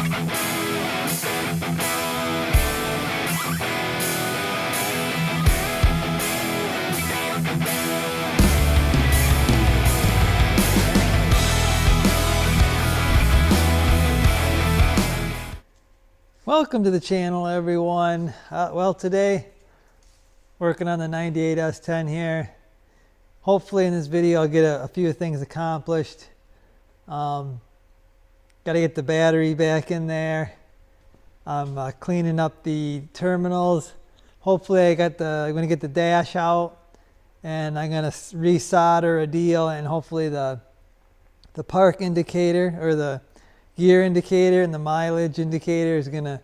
Welcome to the channel, everyone. Well, today working on the 98 S10 here. Hopefully in this video I'll get a few things accomplished. Got to get the battery back in there. I'm cleaning up the terminals. Hopefully I'm going to get the dash out, and I'm going to resolder a deal, and hopefully the park indicator, or the gear indicator and the mileage indicator, is going to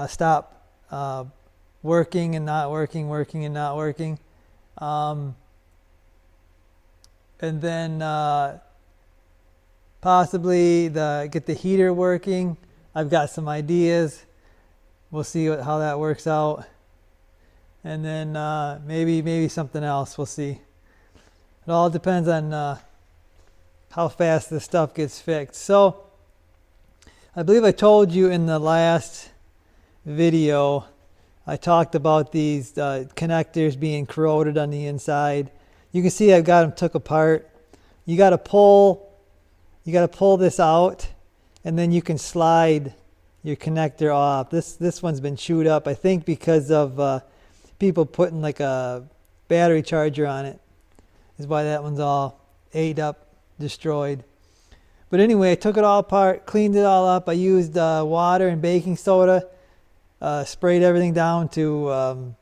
stop working and not working, working and not working. And then possibly get the heater working. I've got some ideas. We'll see how that works out. And then maybe something else. We'll see. It all depends on how fast this stuff gets fixed. So I believe I told you in the last video, I talked about these connectors being corroded on the inside. You can see I've got them took apart. You got to pull this out, and then you can slide your connector off. This one's been chewed up, I think, because of people putting like a battery charger on it. Is why that one's all ate up, destroyed. But anyway, I took it all apart, cleaned it all up. I used water and baking soda, sprayed everything down to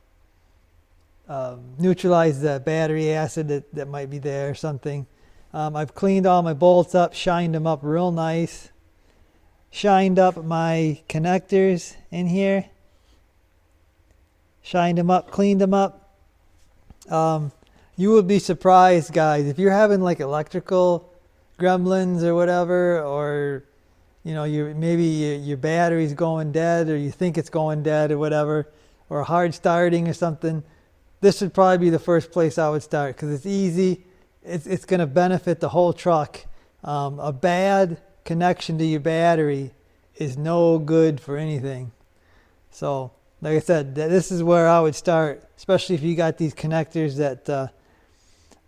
neutralize the battery acid that might be there or something. I've cleaned all my bolts up, shined them up real nice. Shined up my connectors in here. Shined them up, cleaned them up. You would be surprised, guys, if you're having like electrical gremlins or whatever, or you know, maybe your battery's going dead, or you think it's going dead or whatever, or hard starting or something. This would probably be the first place I would start, because it's easy. It's going to benefit the whole truck. A bad connection to your battery is no good for anything. So like I said, this is where I would start, especially if you got these connectors that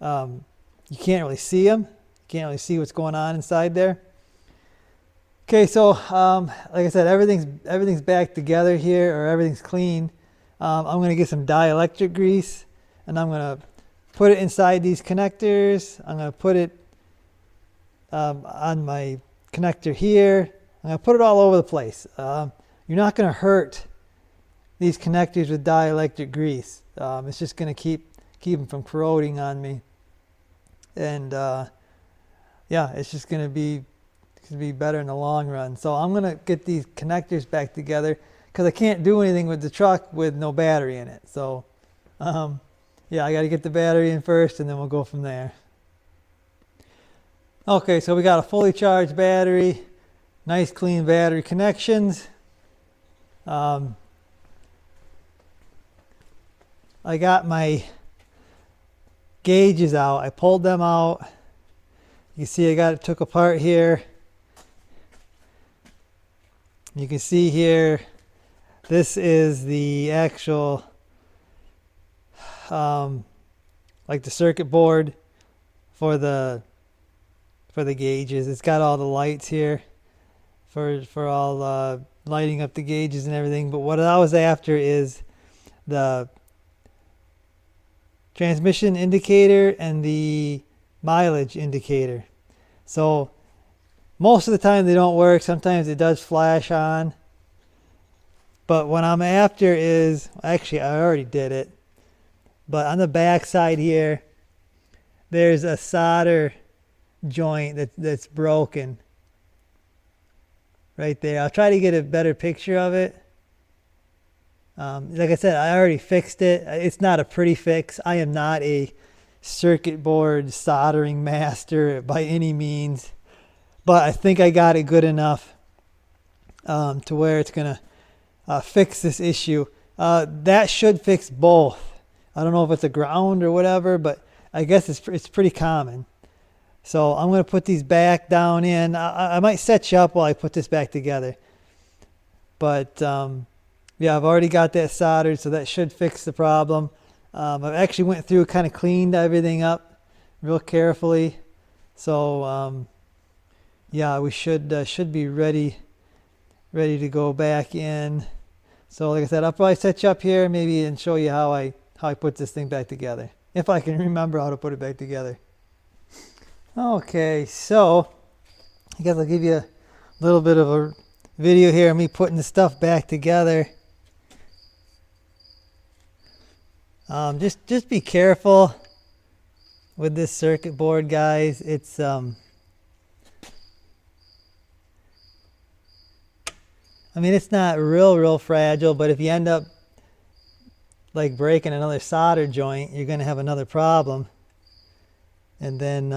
you can't really see them. Can't really see what's going on inside there. Okay, so like I said, everything's back together here, or everything's clean. I'm going to get some dielectric grease, and I'm going to put it inside these connectors. I'm going to put it on my connector here. I'm going to put it all over the place. You're not going to hurt these connectors with dielectric grease. It's just going to keep them from corroding on me. And yeah, it's just going to be better in the long run. So I'm going to get these connectors back together, because I can't do anything with the truck with no battery in it. So yeah, I got to get the battery in first, and then we'll go from there. Okay, so we got a fully charged battery, nice clean battery connections. I got my gauges out. I pulled them out. You see I got it took apart here. You can see here, this is the actual like the circuit board for the gauges. It's got all the lights here for all lighting up the gauges and everything. But what I was after is the transmission indicator and the mileage indicator. So most of the time they don't work. Sometimes it does flash on. But what I'm after is, actually I already did it, but on the back side here, there's a solder joint that's broken right there. I'll try to get a better picture of it. Like I said, I already fixed it. It's not a pretty fix. I am not a circuit board soldering master by any means, but I think I got it good enough to where it's gonna fix this issue. That should fix both. I don't know if it's a ground or whatever, but I guess it's pretty common. So I'm gonna put these back down in. I might set you up while I put this back together. But yeah, I've already got that soldered, so that should fix the problem. I've actually went through, kind of cleaned everything up real carefully. So yeah, we should be ready to go back in. So like I said, I'll probably set you up here maybe and show you how I put this thing back together, if I can remember how to put it back together. Okay, so I guess I'll give you a little bit of a video here of me putting the stuff back together. Just be careful with this circuit board, guys. It's I mean, it's not real fragile, but if you end up like breaking another solder joint, you're gonna have another problem, and then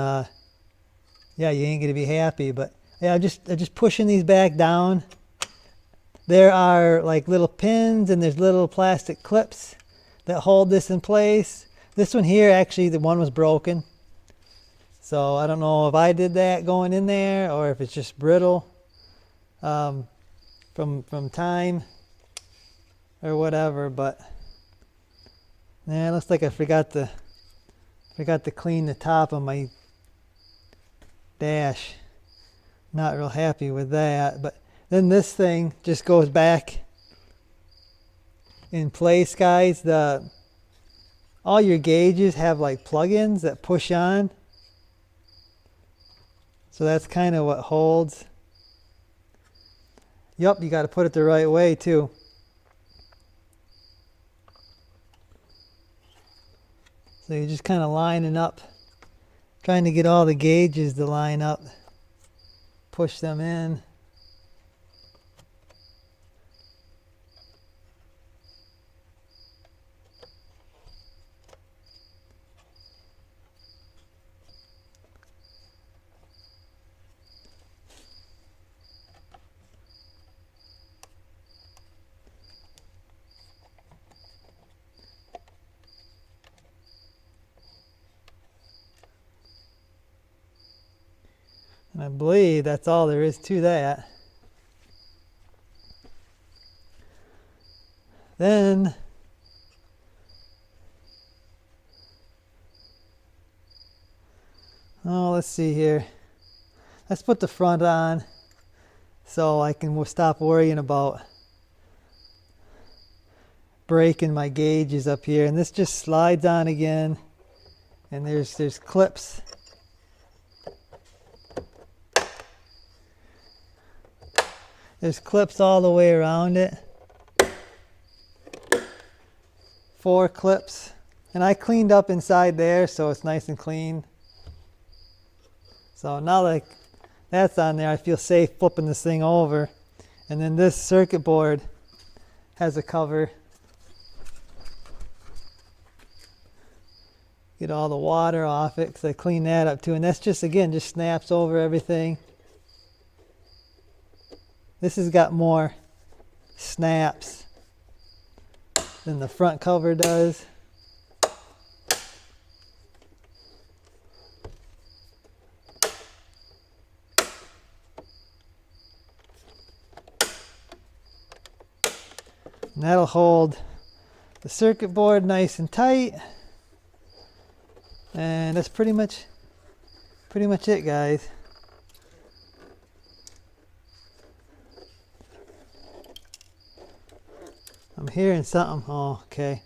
yeah, you ain't gonna be happy. But yeah, I'm just pushing these back down. There are like little pins and there's little plastic clips that hold this in place. This one here, actually, the one was broken. So I don't know if I did that going in there or if it's just brittle from time or whatever. But yeah, it looks like I forgot to clean the top of my dash. Not real happy with that. But then this thing just goes back in place, guys. All your gauges have like plug-ins that push on, so that's kind of what holds. Yup, you got to put it the right way too. So you're just kind of lining up, trying to get all the gauges to line up, push them in. And I believe that's all there is to that. Then let's see here. Let's put the front on so I can stop worrying about breaking my gauges up here. And this just slides on again, and there's clips. There's clips all the way around it. 4 clips. And I cleaned up inside there, so it's nice and clean. So now that that's on there, I feel safe flipping this thing over. And then this circuit board has a cover. Get all the water off it, because I cleaned that up too. And that's just, again, just snaps over everything. This has got more snaps than the front cover does. And that'll hold the circuit board nice and tight. And that's pretty much it, guys. I'm hearing something. Oh, okay.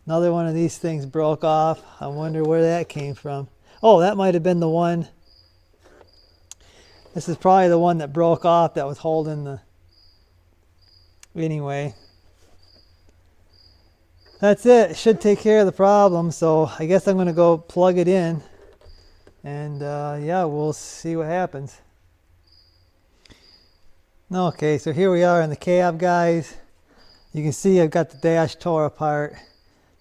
Another one of these things broke off. I wonder where that came from. Oh, that might have been the one. This is probably the one that broke off that was holding the... Anyway. That's it. It should take care of the problem. So I guess I'm going to go plug it in. And yeah, we'll see what happens. Okay, so here we are in the cab, guys. You can see I've got the dash tore apart.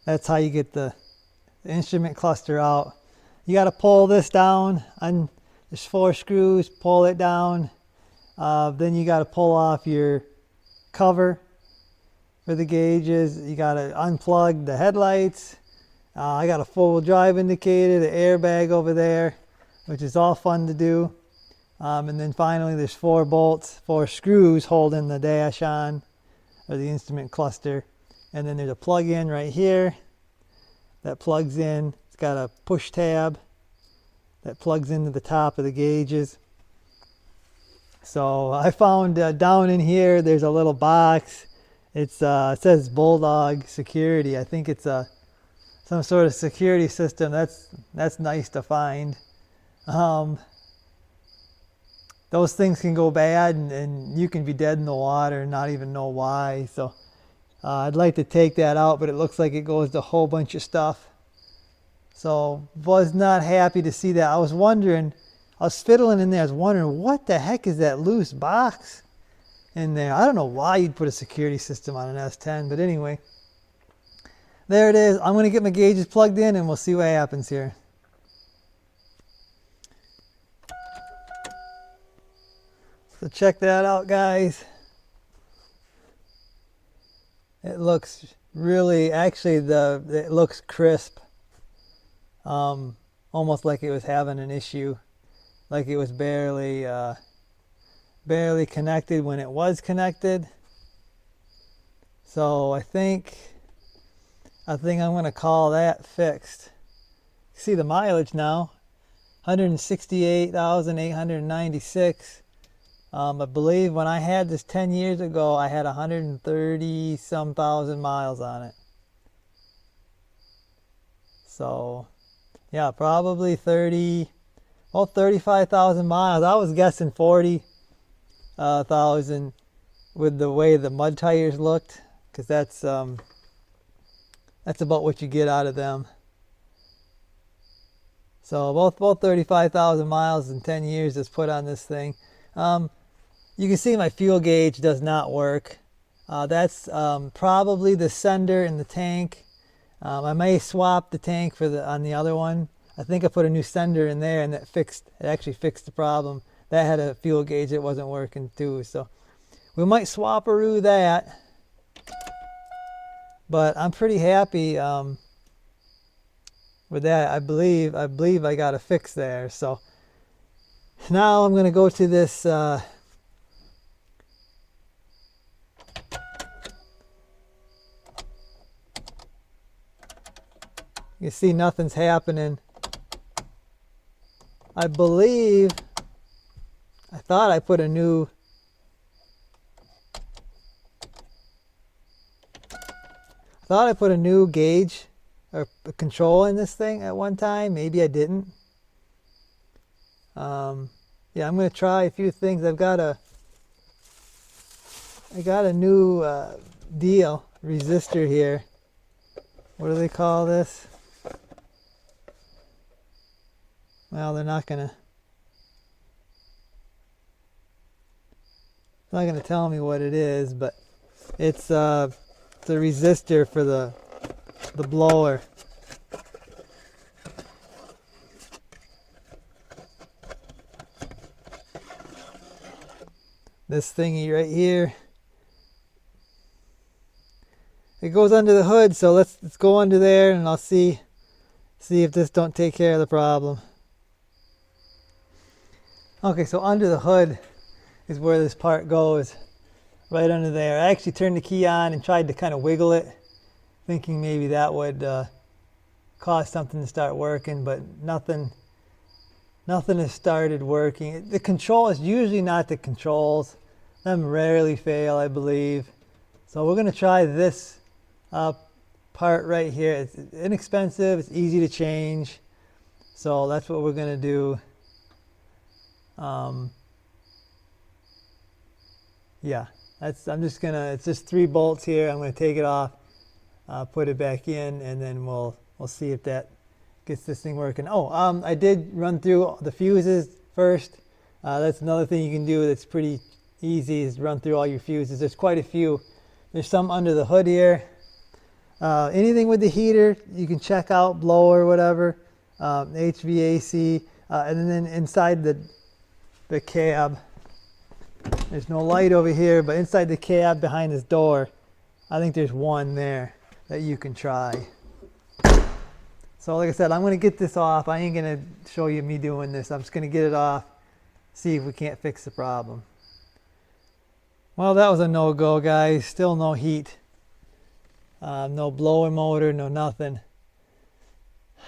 That's how you get the instrument cluster out. You got to pull this down. There's 4 screws. Pull it down. Then you got to pull off your cover for the gauges. You got to unplug the headlights. I got a 4-wheel drive indicator, the airbag over there, which is all fun to do. And then finally there's 4 bolts, 4 screws holding the dash on. or the instrument cluster. And then there's a plug-in right here that plugs in. It's got a push tab that plugs into the top of the gauges. So I found down in here there's a little box. It says Bulldog Security. I think it's some sort of security system. That's nice to find. Those things can go bad and you can be dead in the water and not even know why. So I'd like to take that out, but it looks like it goes to a whole bunch of stuff. So was not happy to see that. I was fiddling in there. I was wondering, what the heck is that loose box in there? I don't know why you'd put a security system on an S10, but anyway. There it is. I'm going to get my gauges plugged in and we'll see what happens here. So check that out, guys. It looks really, actually it looks crisp. Almost like it was having an issue. Like it was barely connected when it was connected. So I think I'm going to call that fixed. See the mileage now, 168,896. I believe when I had this 10 years ago, I had 130 some thousand miles on it. So yeah, probably 35,000 miles. I was guessing 40,000 with the way the mud tires looked, because that's about what you get out of them. So both 35,000 miles in 10 years is put on this thing. You can see my fuel gauge does not work. That's probably the sender in the tank. I may swap the tank on the other one. I think I put a new sender in there, and it actually fixed the problem. That had a fuel gauge that wasn't working too. So we might swap-a-roo that. But I'm pretty happy with that. I believe I got a fix there. So now I'm going to go to this you see nothing's happening. I thought I put a new gauge or control in this thing at one time. Maybe I didn't. Yeah, I'm going to try a few things. I got a new resistor here. What do they call this? Well, they're not gonna tell me what it is, but it's the resistor for the blower. This thingy right here. It goes under the hood, so let's go under there and I'll see if this don't take care of the problem. Okay, so under the hood is where this part goes, right under there. I actually turned the key on and tried to kind of wiggle it, thinking maybe that would cause something to start working, but nothing has started working. The control is usually not the controls. Them rarely fail, I believe. So we're going to try this part right here. It's inexpensive, it's easy to change. So that's what we're going to do. Yeah, it's just 3 bolts here. I'm going to take it off, put it back in, and then we'll see if that gets this thing working. Oh, I did run through the fuses first. That's another thing you can do that's pretty easy, is run through all your fuses. There's quite a few. There's some under the hood here. Anything with the heater you can check out, blower, whatever, HVAC, and then inside the cab, there's no light over here, but inside the cab behind this door, I think there's one there that you can try. So like I said, I'm going to get this off. I ain't going to show you me doing this. I'm just going to get it off, see if we can't fix the problem. Well, that was a no-go, guys. Still no heat. No blower motor, no nothing.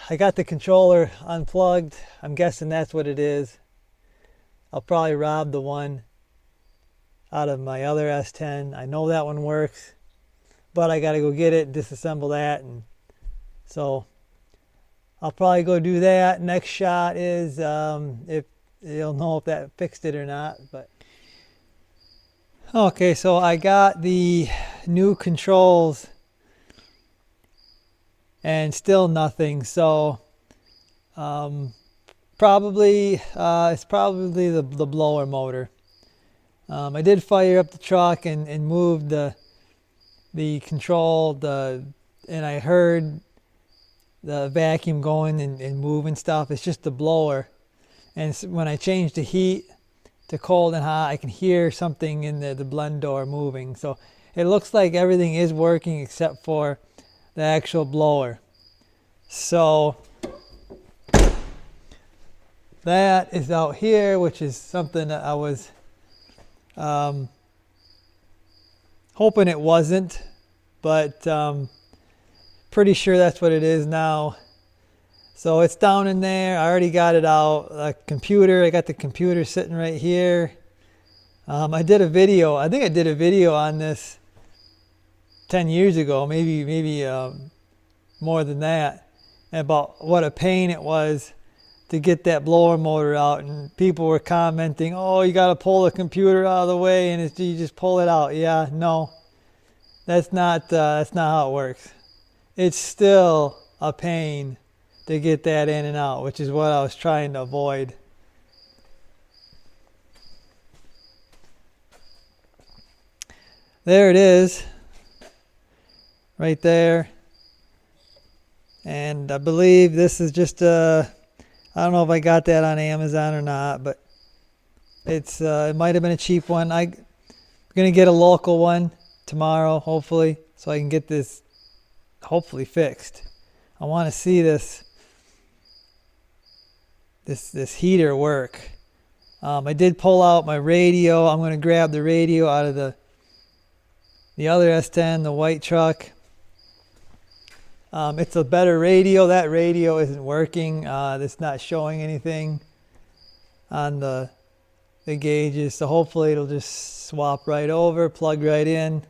I got the controller unplugged. I'm guessing that's what it is. I'll probably rob the one out of my other S10. I know that one works, but I gotta go get it, disassemble that, and so I'll probably go do that. Next shot is if you'll know if that fixed it or not. But okay, so I got the new controls and still nothing. So probably it's probably the blower motor. I did fire up the truck and moved the control, and I heard the vacuum going and moving stuff. It's just the blower. And when I change the heat to cold and hot, I can hear something in the blend door moving. So it looks like everything is working except for the actual blower. So that is out here, which is something that I was hoping it wasn't, but pretty sure that's what it is now. So it's down in there. I already got it out. I got the computer sitting right here. I did a video. I think I did a video on this 10 years ago, maybe more than that, about what a pain it was to get that blower motor out. And people were commenting, "Oh, you got to pull the computer out of the way, and you just pull it out." Yeah, no, that's not how it works. It's still a pain to get that in and out, which is what I was trying to avoid. There it is, right there. And I believe this is just I don't know if I got that on Amazon or not, but it might have been a cheap one. I'm gonna get a local one tomorrow, hopefully, so I can get this hopefully fixed. I want to see this heater work. I did pull out my radio. I'm going to grab the radio out of the other S10, the white truck. It's a better radio. That radio isn't working. It's not showing anything on the gauges, so hopefully it'll just swap right over, plug right in.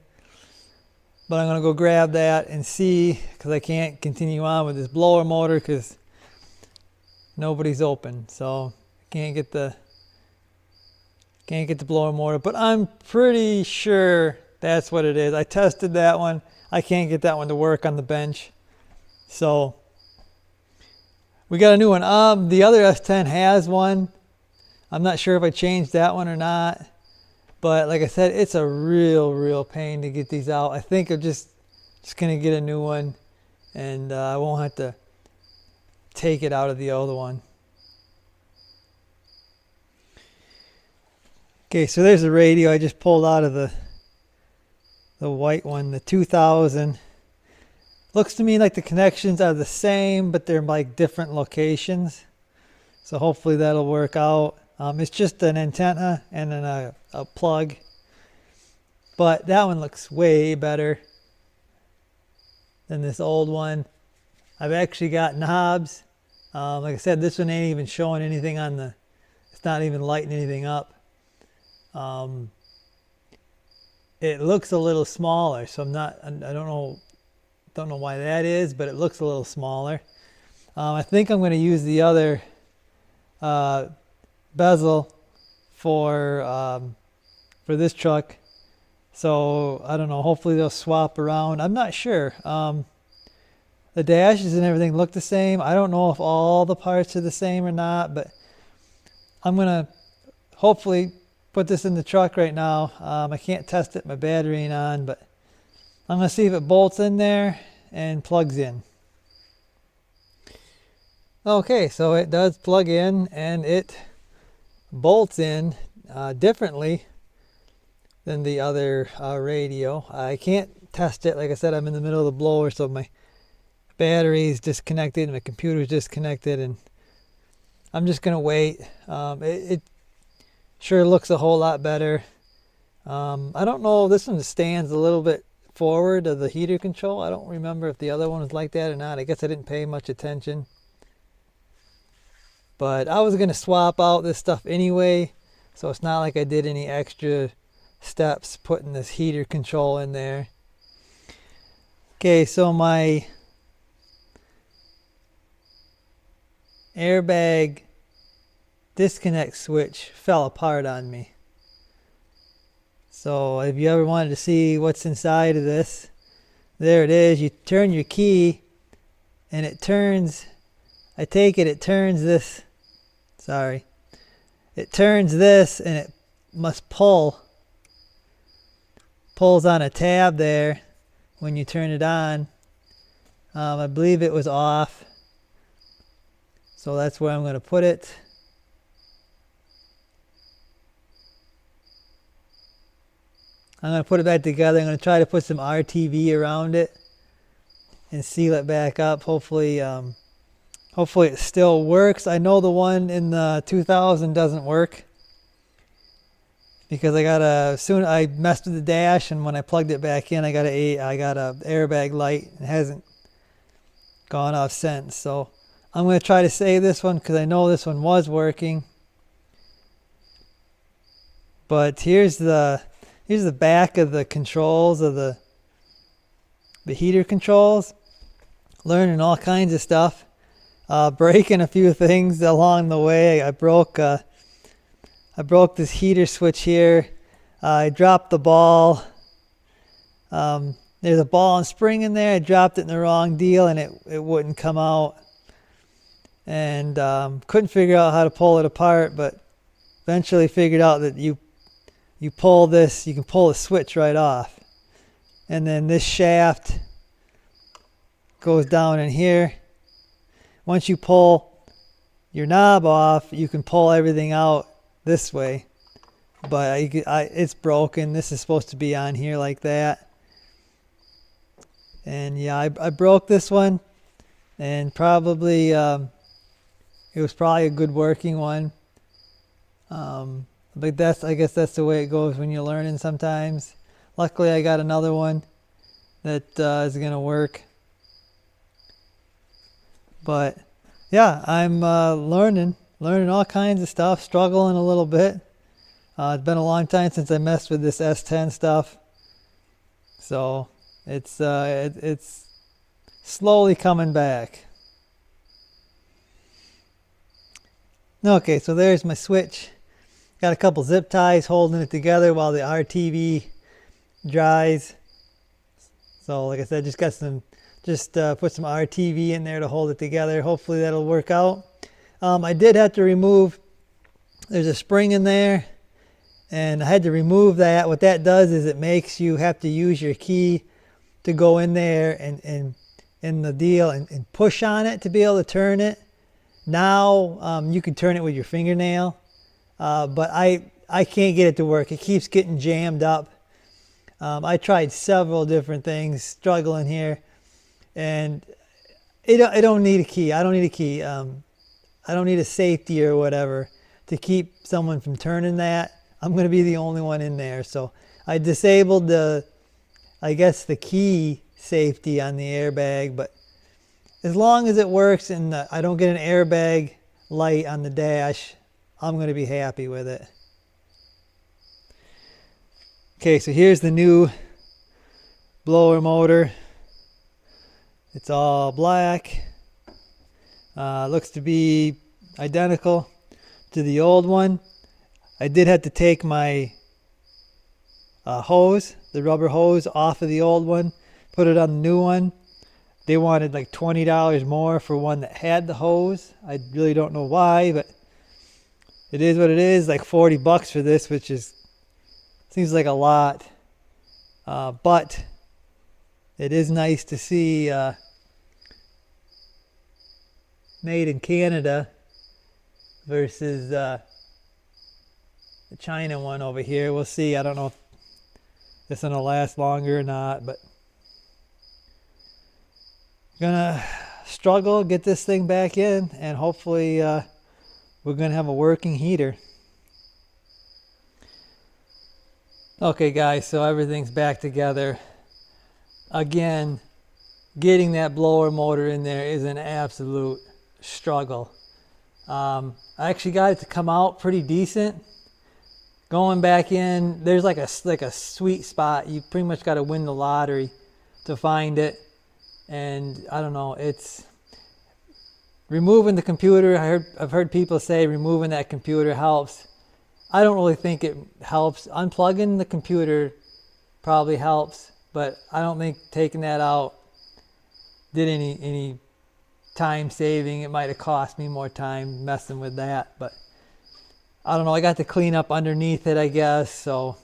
But I'm going to go grab that and see, because I can't continue on with this blower motor because nobody's open. So I can't get the blower motor, but I'm pretty sure that's what it is. I tested that one. I can't get that one to work on the bench. So we got a new one. The other S10 has one. I'm not sure if I changed that one or not. But like I said, it's a real pain to get these out. I think I'm just going to get a new one, and I won't have to take it out of the other one. Okay, so there's the radio I just pulled out of the white one, the 2000. Looks to me like the connections are the same, but they're like different locations. So hopefully that'll work out. It's just an antenna and then a plug. But that one looks way better than this old one. I've actually got knobs. Like I said, this one ain't even showing anything on it's not even lighting anything up. It looks a little smaller, so I don't know why that is, but it looks a little smaller. I think I'm going to use the other bezel for this truck. So I don't know, hopefully they'll swap around. I'm not sure. The dashes and everything look the same. I don't know if all the parts are the same or not, but I'm gonna hopefully put this in the truck right now. I can't test it, my battery ain't on, but I'm gonna see if it bolts in there and plugs in. Okay, so it does plug in and it bolts in differently than the other radio. I can't test it. Like I said, I'm in the middle of the blower, so my battery is disconnected and my computer is disconnected, and I'm just gonna wait. It sure looks a whole lot better. I don't know, this one stands a little bit forward of the heater control. I don't remember if the other one was like that or not. I guess I didn't pay much attention. But I was going to swap out this stuff anyway, so it's not like I did any extra steps putting this heater control in there. Okay, so my airbag disconnect switch fell apart on me. So if you ever wanted to see what's inside of this, there it is. You turn your key and it turns, I take it turns this, it turns this and it must pulls on a tab there when you turn it on. I believe it was off, so that's where I'm going to put it. I'm going to put it back together. I'm going to try to put some RTV around it and seal it back up. Hopefully it still works. I know the one in the 2000 doesn't work because I messed with the dash, and when I plugged it back in, I got a airbag light. It hasn't gone off since. So I'm going to try to save this one because I know this one was working. But here's the back of the controls of the heater controls. Learning all kinds of stuff. Breaking a few things along the way. I broke this heater switch here. I dropped the ball. There's a ball and spring in there. I dropped it in the wrong deal and it wouldn't come out. And couldn't figure out how to pull it apart, but eventually figured out that you pull this, you can pull the switch right off. And then this shaft goes down in here. Once you pull your knob off, you can pull everything out this way. But it's broken. This is supposed to be on here like that. And yeah, I broke this one. And probably, it was probably a good working one. But I guess that's the way it goes when you're learning sometimes. Luckily, I got another one that is going to work. But yeah, I'm learning all kinds of stuff, struggling a little bit. It's been a long time since I messed with this S10 stuff. So it's slowly coming back. Okay, so there's my switch. Got a couple zip ties holding it together while the RTV dries. So like I said, put some RTV in there to hold it together. Hopefully that'll work out. I did have to remove, there's a spring in there, and I had to remove that. What that does is it makes you have to use your key to go in there and in the deal and push on it to be able to turn it. Now you can turn it with your fingernail, but I can't get it to work. It keeps getting jammed up. I tried several different things, struggling here, and I don't need a key. I don't need a key. I don't need a safety or whatever to keep someone from turning that. I'm going to be the only one in there. So I disabled the key safety on the airbag, but as long as it works and I don't get an airbag light on the dash, I'm going to be happy with it. Okay, so here's the new blower motor. It's all black. Looks to be identical to the old one. I did have to take my hose, the rubber hose, off of the old one, put it on the new one. They wanted like $20 more for one that had the hose. I really don't know why, but it is what it is. Like $40 for this, which seems like a lot. But it is nice to see made in Canada versus the China one over here. We'll see. I don't know if this one will last longer or not, but gonna struggle, get this thing back in, and hopefully we're gonna have a working heater. Okay guys, so everything's back together. Again, getting that blower motor in there is an absolute struggle. I actually got it to come out pretty decent. Going back in, there's like a sweet spot. You pretty much got to win the lottery to find it. And I don't know, it's removing the computer. I've heard people say removing that computer helps. I don't really think it helps. Unplugging the computer probably helps, but I don't think taking that out did any time saving. It might have cost me more time messing with that, but I don't know. I got to clean up underneath it, I guess. So,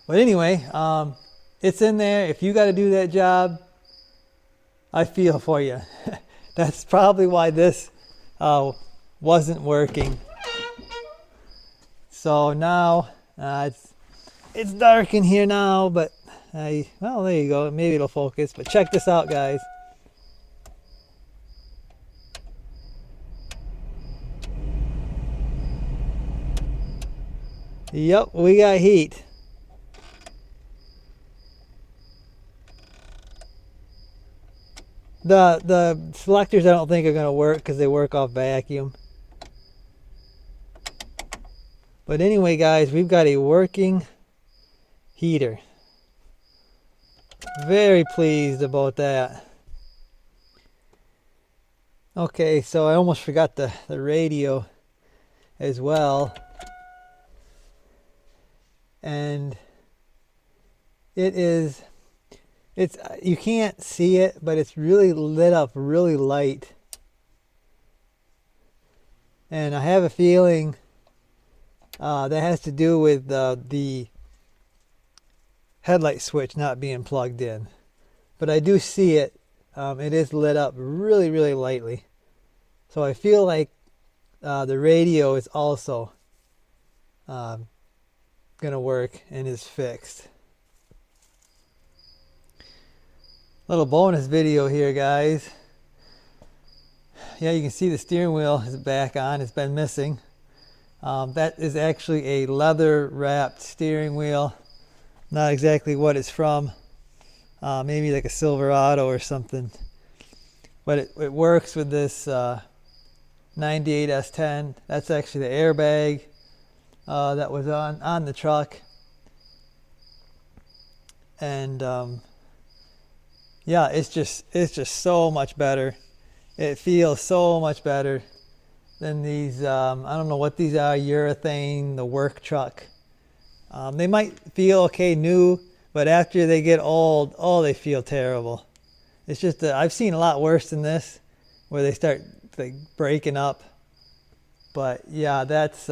but anyway, it's in there. If you got to do that job, I feel for you. That's probably why this wasn't working. So now it's dark in here now, but well, there you go. Maybe it'll focus. But check this out, guys. Yep, we got heat. The selectors I don't think are going to work because they work off vacuum. But anyway, guys, we've got a working heater. Very pleased about that. Okay, so I almost forgot the radio as well. And it's you can't see it, but it's really lit up really light. And I have a feeling that has to do with the headlight switch not being plugged in. But I do see it. It is lit up really, really lightly. So I feel like the radio is also gonna work and is fixed. Little bonus video here, guys. Yeah, you can see the steering wheel is back on. It's been missing. That is actually a leather wrapped steering wheel. Not exactly what it's from. Maybe like a Silverado or something. But it works with this 98 S10. That's actually the airbag that was on the truck. And yeah, it's just so much better. It feels so much better than these, I don't know what these are, urethane, the work truck. They might feel okay new, but after they get old, oh, they feel terrible. It's just, I've seen a lot worse than this, where they start like breaking up. But yeah, that's,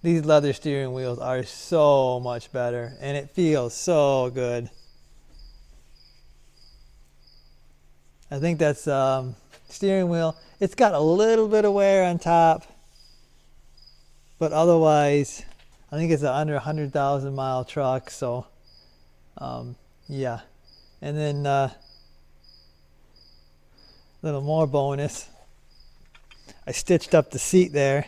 these leather steering wheels are so much better, and it feels so good. I think that's steering wheel. It's got a little bit of wear on top, but otherwise, I think it's an under 100,000 mile truck. So, yeah. And then a little more bonus. I stitched up the seat there.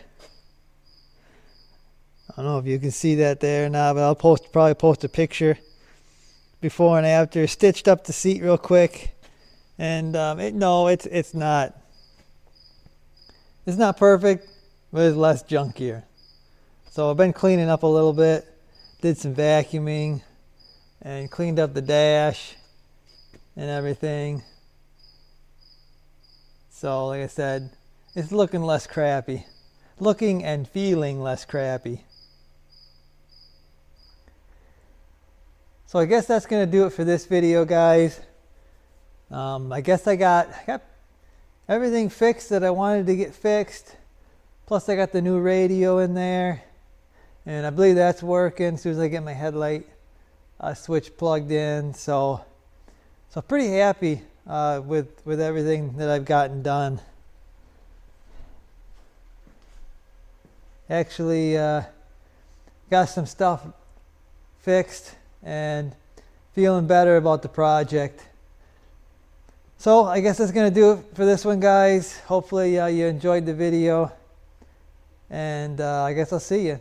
I don't know if you can see that there or not, but I'll probably post a picture before and after. Stitched up the seat real quick. And it's not perfect, but it's less junkier. So I've been cleaning up a little bit, did some vacuuming, and cleaned up the dash and everything. So like I said, it's looking less crappy, looking and feeling less crappy. So I guess that's gonna do it for this video, guys. I guess I got everything fixed that I wanted to get fixed. Plus I got the new radio in there, and I believe that's working as soon as I get my headlight switch plugged in. So pretty happy with everything that I've gotten done. Actually got some stuff fixed and feeling better about the project. So I guess that's going to do it for this one, guys. Hopefully you enjoyed the video, and I guess I'll see you.